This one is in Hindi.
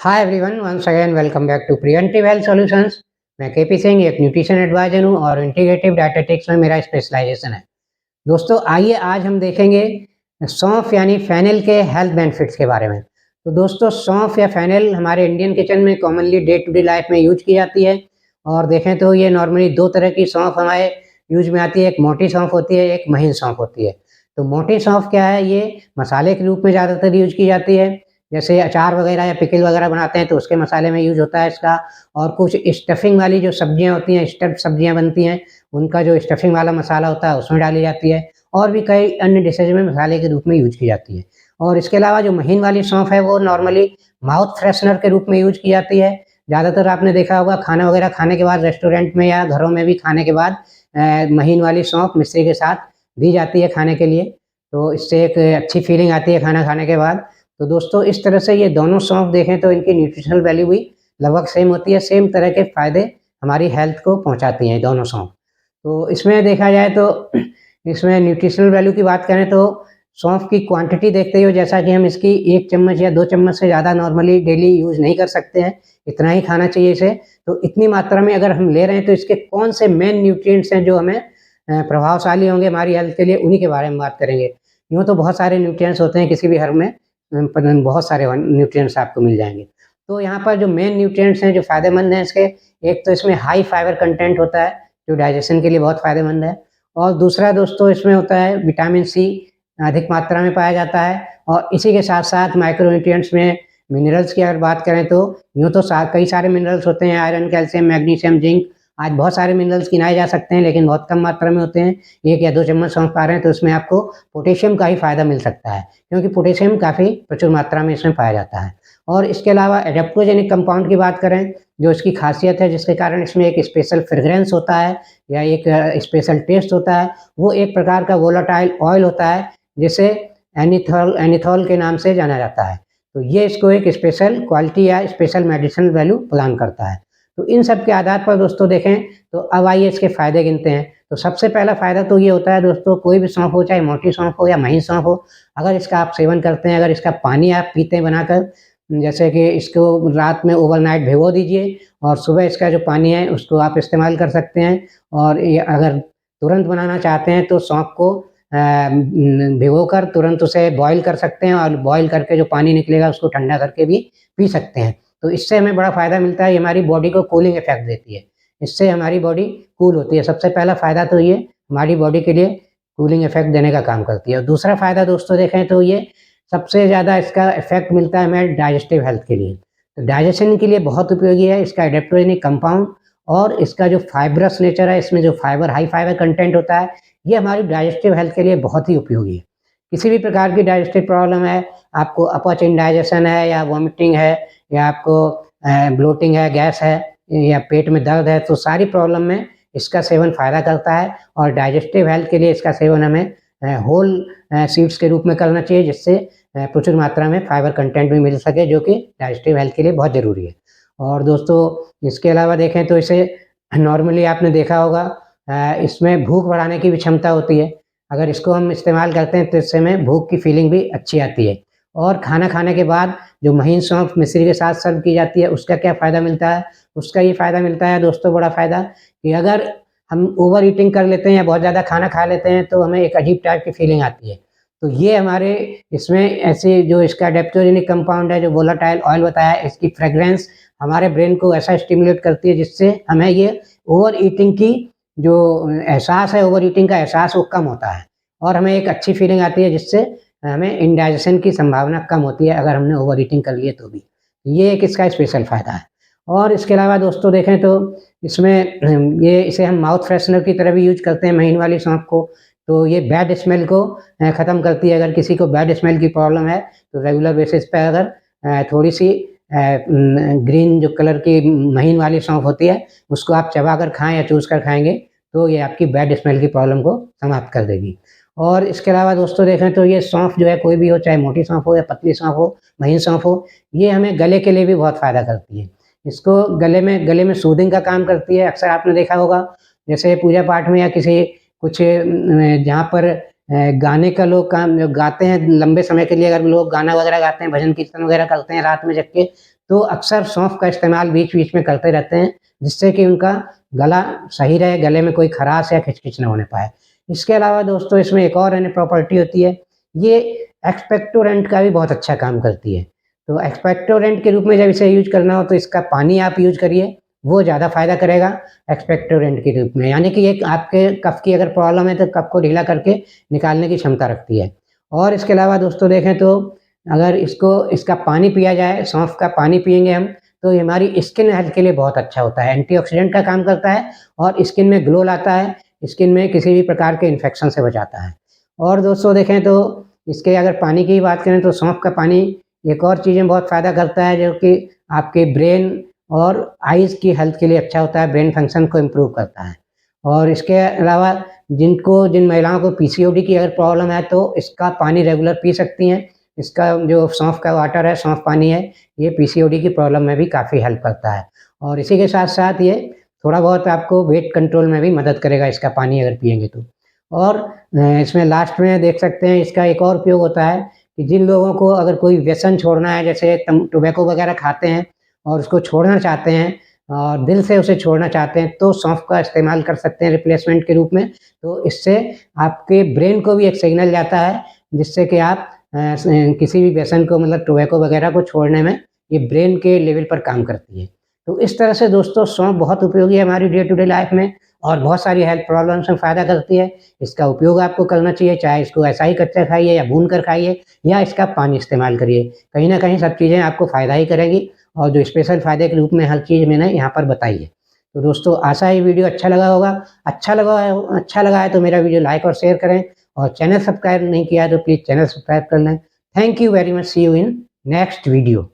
Hi everyone, once again welcome back to preventive health solutions. मैं केपी सिंह एक न्यूट्रिशन एडवाइजर हूँ और इंटीग्रेटिव डायटेटिक्स में मेरा स्पेशलाइजेशन है। दोस्तों आइए आज हम देखेंगे सौंफ यानी फेनल के हेल्थ बेनिफिट्स के बारे में। तो दोस्तों सौंफ या फेनल हमारे इंडियन किचन में commonly day to day life में यूज की जाती है। और देखें तो ये नॉर्मली दो तरह की सौंफ हमारे यूज में आती है, एक मोटी सौंफ होती है, एक महीन सौंफ होती है। तो मोटी सौंफ क्या है, ये मसाले के रूप में ज़्यादातर यूज की जाती है। जैसे अचार वगैरह या पिकल वगैरह बनाते हैं तो उसके मसाले में यूज होता है इसका। और कुछ स्टफिंग वाली जो सब्जियां होती हैं, स्टफ्ड सब्जियां बनती हैं, उनका जो स्टफिंग वाला मसाला होता है उसमें डाली जाती है। और भी कई अन्य डिशेज में मसाले के रूप में यूज की जाती है। और इसके अलावा जो महीन वाली सौंफ है वो नॉर्मली माउथ फ्रेशनर के रूप में यूज की जाती है। ज़्यादातर आपने देखा होगा खाना वगैरह खाने के बाद रेस्टोरेंट में या घरों में भी खाने के बाद महीन वाली सौंफ मिश्री के साथ दी जाती है खाने के लिए। तो इससे एक अच्छी फीलिंग आती है खाना खाने के बाद। तो दोस्तों इस तरह से ये दोनों सौंफ देखें तो इनकी न्यूट्रिशनल वैल्यू भी लगभग सेम होती है, सेम तरह के फ़ायदे हमारी हेल्थ को पहुंचाती हैं दोनों सौंफ। तो इसमें देखा जाए तो इसमें न्यूट्रिशनल वैल्यू की बात करें तो सौंफ की क्वांटिटी देखते हो, जैसा कि हम इसकी 1 चम्मच या 2 चम्मच से ज़्यादा नॉर्मली डेली यूज़ नहीं कर सकते हैं, इतना ही खाना चाहिए इसे। तो इतनी मात्रा में अगर हम ले रहे हैं तो इसके कौन से मेन न्यूट्रिएंट्स हैं जो हमें प्रभावशाली होंगे हमारी हेल्थ के लिए, उन्हीं के बारे में बात करेंगे। यूँ तो बहुत सारे न्यूट्रिएंट्स होते हैं किसी भी हर्ब में, बहुत सारे न्यूट्रिएंट्स आपको मिल जाएँगे। तो यहाँ पर जो मेन न्यूट्रिएंट्स हैं जो फ़ायदेमंद हैं इसके, एक तो इसमें हाई फाइबर कंटेंट होता है जो डाइजेशन के लिए बहुत फ़ायदेमंद है। और दूसरा दोस्तों इसमें होता है विटामिन सी अधिक मात्रा में पाया जाता है। और इसी के साथ-साथ माइक्रोन्यूट्रिएंट्स में मिनरल्स की अगर बात करें तो यूँ तो कई सारे मिनरल्स होते हैं, आयरन, कैल्शियम, मैग्नीशियम, जिंक। आज बहुत सारे मिनरल्स गिनाए जा सकते हैं लेकिन बहुत कम मात्रा में होते हैं। 1 या 2 चम्मच सौंफ खा रहे हैं तो उसमें आपको पोटेशियम का ही फ़ायदा मिल सकता है, क्योंकि पोटेशियम काफ़ी प्रचुर मात्रा में इसमें पाया जाता है। और इसके अलावा एडेप्टोजेनिक कंपाउंड की बात करें, जो इसकी खासियत है जिसके कारण इसमें एक स्पेशल फ्रेग्रेंस होता है या एक स्पेशल टेस्ट होता है, वो एक प्रकार का वोलेटाइल ऑयल होता है जिसे एनीथॉल एनीथॉल के नाम से जाना जाता है। तो ये इसको एक स्पेशल क्वालिटी या स्पेशल मेडिसिनल वैल्यू प्रदान करता है। तो इन सब के आधार पर दोस्तों देखें तो अब आइए इसके फ़ायदे गिनते हैं। तो सबसे पहला फ़ायदा तो ये होता है दोस्तों, कोई भी सौंफ हो, चाहे मोटी सौंफ हो या महीन सौंफ हो, अगर इसका आप सेवन करते हैं, अगर इसका पानी आप पीते हैं बनाकर, जैसे कि इसको रात में ओवरनाइट भिगो दीजिए और सुबह इसका जो पानी है उसको आप इस्तेमाल कर सकते हैं। और ये अगर तुरंत बनाना चाहते हैं तो सौंफ को भिगोकर तुरंत उसे बॉयल कर सकते हैं और बॉयल करके जो पानी निकलेगा उसको ठंडा करके भी पी सकते हैं। तो इससे हमें बड़ा फ़ायदा मिलता है, ये हमारी बॉडी को कूलिंग इफ़ेक्ट देती है। इससे हमारी बॉडी कूल होती है। सबसे पहला फ़ायदा तो ये हमारी बॉडी के लिए कूलिंग इफ़ेक्ट देने का काम करती है। और दूसरा फ़ायदा दोस्तों देखें तो ये सबसे ज़्यादा इसका इफ़ेक्ट मिलता है हमें डाइजेस्टिव हेल्थ के लिए। तो डाइजेशन के लिए बहुत उपयोगी है इसका एडेप्टोजेनिक कंपाउंड। और इसका जो फाइब्रस नेचर है, इसमें जो हाई फाइबर कंटेंट होता है, ये हमारी डाइजेस्टिव हेल्थ के लिए बहुत ही उपयोगी है। किसी भी प्रकार की डाइजेस्टिव प्रॉब्लम है, आपको अपच इंडाइजेशन है या वॉमिटिंग है या आपको ब्लोटिंग है, गैस है या पेट में दर्द है, तो सारी प्रॉब्लम में इसका सेवन फ़ायदा करता है। और डाइजेस्टिव हेल्थ के लिए इसका सेवन हमें होल सीड्स के रूप में करना चाहिए, जिससे प्रचुर मात्रा में फाइबर कंटेंट भी मिल सके, जो कि डाइजेस्टिव हेल्थ के लिए बहुत ज़रूरी है। और दोस्तों इसके अलावा देखें तो इसे नॉर्मली आपने देखा होगा, इसमें भूख बढ़ाने की भी क्षमता होती है। अगर इसको हम इस्तेमाल करते हैं तो इससे हमें भूख की फीलिंग भी अच्छी आती है। और खाना खाने के बाद जो महीन सौंफ मिश्री के साथ सर्व की जाती है उसका क्या फ़ायदा मिलता है? उसका ये फ़ायदा मिलता है दोस्तों, बड़ा फ़ायदा, कि अगर हम ओवर ईटिंग कर लेते हैं या बहुत ज़्यादा खाना खा लेते हैं तो हमें एक अजीब टाइप की फीलिंग आती है। तो ये हमारे इसमें ऐसे जो इसका एडेप्टोजेनिक कंपाउंड है, जो वोलेटाइल ऑयल बताया है, इसकी फ्रेग्रेंस हमारे ब्रेन को ऐसा स्टिमुलेट करती है जिससे हमें ये ओवर ईटिंग की जो एहसास है, ओवर ईटिंग का एहसास वो कम होता है। और हमें एक अच्छी फीलिंग आती है जिससे हमें इंडाइजेशन की संभावना कम होती है अगर हमने ओवर ईटिंग कर ली है तो भी। ये एक इसका स्पेशल फ़ायदा है। और इसके अलावा दोस्तों देखें तो इसमें ये इसे हम माउथ फ्रेशनर की तरह भी यूज़ करते हैं महीन वाली सौंफ को। तो ये बैड स्मेल को ख़त्म करती है। अगर किसी को बैड स्मेल की प्रॉब्लम है तो रेगुलर बेसिस पे अगर थोड़ी-सी ग्रीन जो कलर की महीन वाली सौंफ होती है, उसको आप चबा कर खाएँ या चूस कर खाएँगे तो ये आपकी बैड स्मेल की प्रॉब्लम को समाप्त कर देगी। और इसके अलावा दोस्तों देखें तो ये सौंफ जो है कोई भी हो, चाहे मोटी सौंफ हो या पतली सौंफ हो, महीन सौंफ हो, ये हमें गले के लिए भी बहुत फ़ायदा करती है। इसको गले में सूदिंग का काम करती है। अक्सर आपने देखा होगा जैसे पूजा पाठ में या किसी कुछ जहाँ पर गाने का लोग काम जो गाते हैं लंबे समय के लिए, अगर लोग गाना वगैरह गाते हैं, भजन कीर्तन वगैरह करते हैं रात में जग के, तो अक्सर सौंफ का इस्तेमाल बीच-बीच में करते रहते हैं, जिससे कि उनका गला सही रहे, गले में कोई खराश या खिच-खिच ना होने पाए। इसके अलावा दोस्तों इसमें एक और प्रॉपर्टी होती है, ये एक्सपेक्टोरेंट का भी बहुत अच्छा काम करती है। तो एक्सपेक्टोरेंट के रूप में जब इसे यूज़ करना हो तो इसका पानी आप यूज़ करिए, वो ज़्यादा फ़ायदा करेगा एक्सपेक्टोरेंट के रूप में। यानी कि एक आपके कफ की अगर प्रॉब्लम है तो कफ को ढीला करके निकालने की क्षमता रखती है। और इसके अलावा दोस्तों देखें तो अगर इसका पानी पिया जाए, सौंफ का पानी पिएँगे हम, तो ये हमारी स्किन हेल्थ के लिए बहुत अच्छा होता है। एंटीऑक्सीडेंट का काम करता है और स्किन में ग्लो लाता है, स्किन में किसी भी प्रकार के इन्फेक्शन से बचाता है। और दोस्तों देखें तो इसके अगर पानी की बात करें तो सौंफ का पानी एक और चीज़ में बहुत फ़ायदा करता है, जो कि आपके ब्रेन और आइज़ की हेल्थ के लिए अच्छा होता है, ब्रेन फंक्शन को इम्प्रूव करता है। और इसके अलावा जिन महिलाओं को पीसीओडी की अगर प्रॉब्लम है तो इसका पानी रेगुलर पी सकती हैं। इसका जो सौंफ का वाटर है, सौंफ पानी है, ये पीसीओडी की प्रॉब्लम में भी काफ़ी हेल्प करता है। और इसी के साथ-साथ ये थोड़ा बहुत आपको वेट कंट्रोल में भी मदद करेगा इसका पानी अगर पिएँगे तो। और इसमें लास्ट में देख सकते हैं इसका एक और उपयोग होता है कि जिन लोगों को अगर कोई व्यसन छोड़ना है, जैसे टोबैको वगैरह खाते हैं और उसको छोड़ना चाहते हैं और दिल से उसे छोड़ना चाहते हैं, तो सौंफ का इस्तेमाल कर सकते हैं रिप्लेसमेंट के रूप में। तो इससे आपके ब्रेन को भी एक सिग्नल जाता है, जिससे कि आप किसी भी व्यसन को मतलब टोबैको वगैरह को छोड़ने में ये ब्रेन के लेवल पर काम करती है। तो इस तरह से दोस्तों सौंफ बहुत उपयोगी है हमारी डे टू डे लाइफ में और बहुत सारी हेल्थ प्रॉब्लम्स में फ़ायदा करती है। इसका उपयोग आपको करना चाहिए, चाहे इसको ऐसा ही कच्चा खाइए या भून कर खाइए या इसका पानी इस्तेमाल करिए। कहीं न कहीं सब चीज़ें आपको फ़ायदा ही करेंगी और जो स्पेशल फ़ायदे के रूप में हर चीज़ मैंने यहाँ पर बताई है। तो दोस्तों आशा है ये वीडियो अच्छा लगा होगा। अच्छा लगा है तो मेरा वीडियो लाइक और शेयर करें और चैनल सब्सक्राइब नहीं किया है तो प्लीज़ चैनल सब्सक्राइब कर लें। Thank you very much. See you in next video.